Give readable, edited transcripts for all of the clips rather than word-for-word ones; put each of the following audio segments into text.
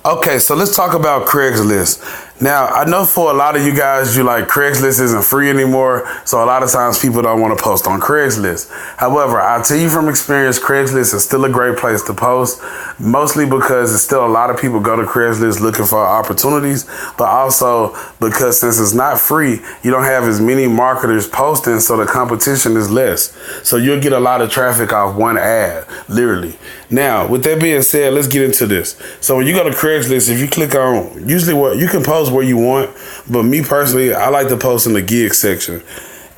Okay, so let's talk about Craigslist. Now, I know for a lot of you guys, you like Craigslist isn't free anymore, so a lot of times people don't want to post on Craigslist. However, I'll tell you from experience, Craigslist is still a great place to post, mostly because it's still a lot of people go to Craigslist looking for opportunities, but also because since it's not free, you don't have as many marketers posting, so the competition is less. So you'll get a lot of traffic off one ad, literally. Now, with that being said, let's get into this. So when you go to Craigslist, if you click on, usually what you can post where you want, but me personally, I like to post in the gig section.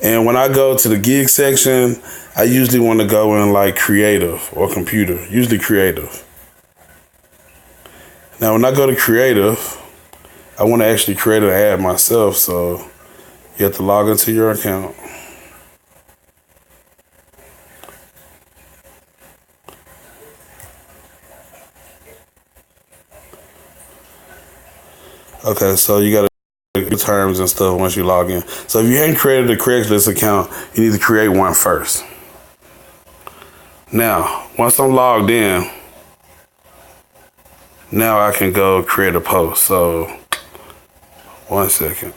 And when I go to the gig section, I usually want to go in like creative or computer, usually creative. Now, when I go to creative, I want to actually create an ad myself, so you have to log into your account. Okay, so you got to do terms and stuff once you log in. So if you hadn't created a Craigslist account, you need to create one first. Now, once I'm logged in, now I can go create a post. So, 1 second.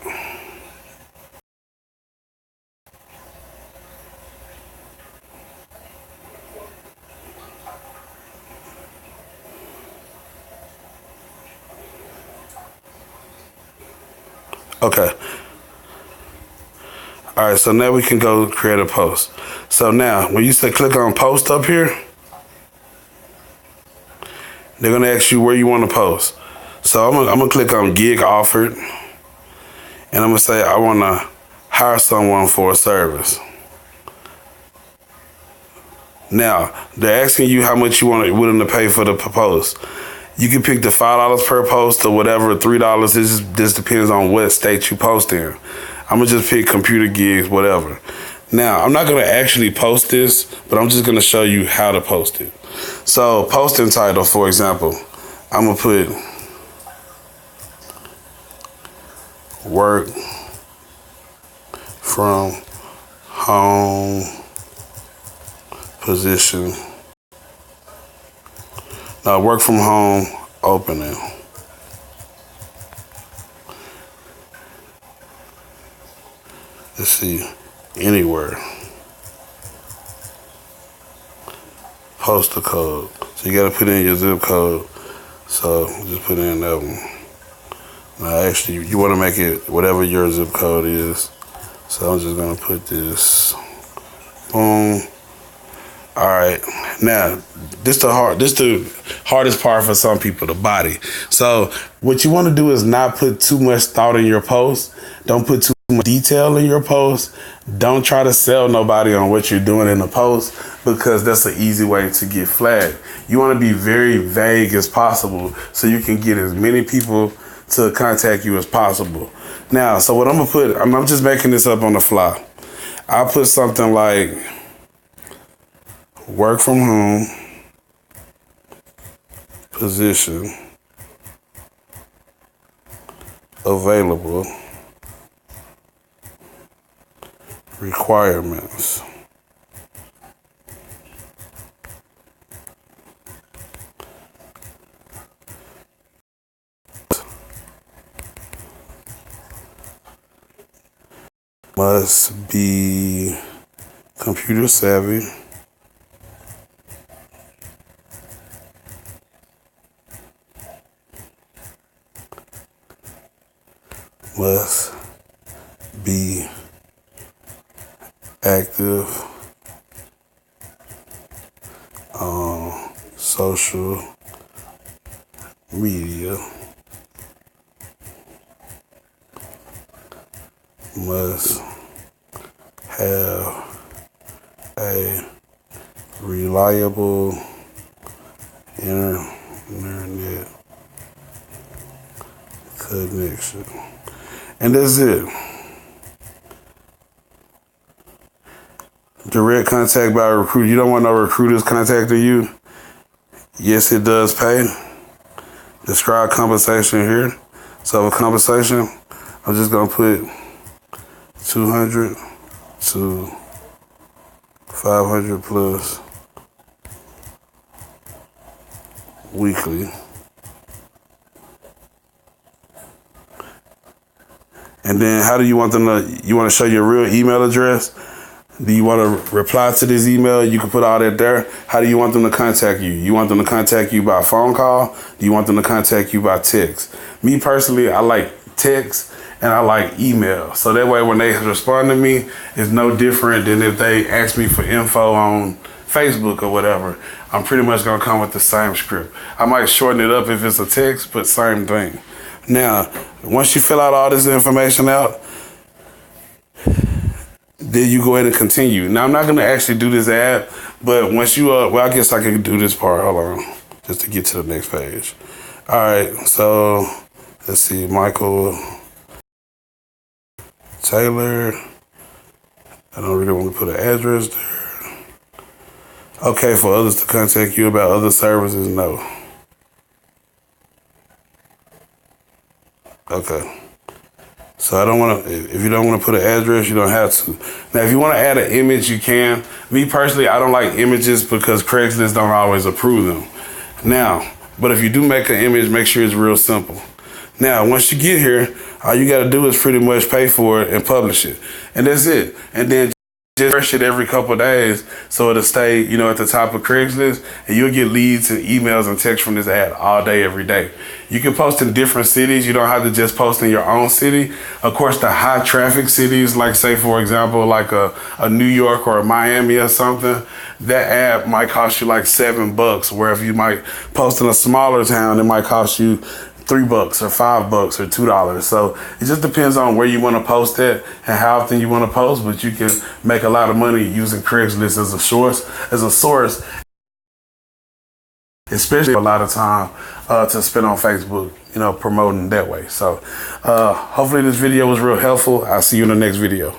Okay. All right, so now we can go create a post. So now, when you say click on post up here, they're gonna ask you where you want to post. So I'm gonna click on gig offered, and I'm gonna say I want to hire someone for a service. Now they're asking you how much you willing to pay for the post. You can pick the $5 per post or whatever, $3. This depends on what state you post in. I'm gonna just pick computer gigs, whatever. Now, I'm not gonna actually post this, but I'm just gonna show you how to post it. So, posting title, for example, I'm gonna put work from home position. Now, work from home opening. Let's see, anywhere. Postal code. So you gotta put in your zip code. So just put in that one. Now actually, you wanna make it whatever your zip code is. So I'm just gonna put this. Boom. All right. Now, this the hardest part for some people, the body. So what you want to do is not put too much thought in your post. Don't put too much detail in your post. Don't try to sell nobody on what you're doing in the post, because that's an easy way to get flagged. You want to be very vague as possible so you can get as many people to contact you as possible. Now, so what I'm gonna put, I'm just making this up on the fly. I'll put something like work from home position available requirements. Must be computer savvy. Must be active on social media. Must have a reliable internet connection. And that's it. Direct contact by a recruiter. You don't want no recruiters contacting you. Yes, it does pay. Describe compensation here. So for compensation, I'm just gonna put 200 to 500 plus weekly. And then how do you want them to, you want to show your real email address? Do you want to reply to this email? You can put all that there. How do you want them to contact you? You want them to contact you by phone call? Do you want them to contact you by text? Me personally, I like text and I like email. So that way when they respond to me, it's no different than if they ask me for info on Facebook or whatever. I'm pretty much gonna come with the same script. I might shorten it up if it's a text, but same thing. Now, once you fill out all this information out, then you go ahead and continue. Now, I'm not gonna actually do this ad, but once you, well, I guess I can do this part. Hold on, just to get to the next page. All right, so let's see, Michael Taylor. I don't really want to put an address there. Okay, for others to contact you about other services, no. Okay. So I don't want to, if you don't want to put an address, you don't have to. Now, if you want to add an image, you can. Me personally, I don't like images because Craigslist don't always approve them. Now, but if you do make an image, make sure it's real simple. Now, once you get here, all you got to do is pretty much pay for it and publish it. And that's it. And then just refresh it every couple of days so it'll stay, you know, at the top of Craigslist, and you'll get leads and emails and texts from this ad all day, every day. You can post in different cities. You don't have to just post in your own city. Of course, the high traffic cities, like say, for example, like a New York or a Miami or something, that ad might cost you like $7, where if you might post in a smaller town, it might cost you $3 or $5 or $2. So it just depends on where you want to post it and how often you want to post, but you can make a lot of money using Craigslist as a source, especially a lot of time to spend on Facebook, you know, promoting that way. So hopefully this video was real helpful. I'll see you in the next video.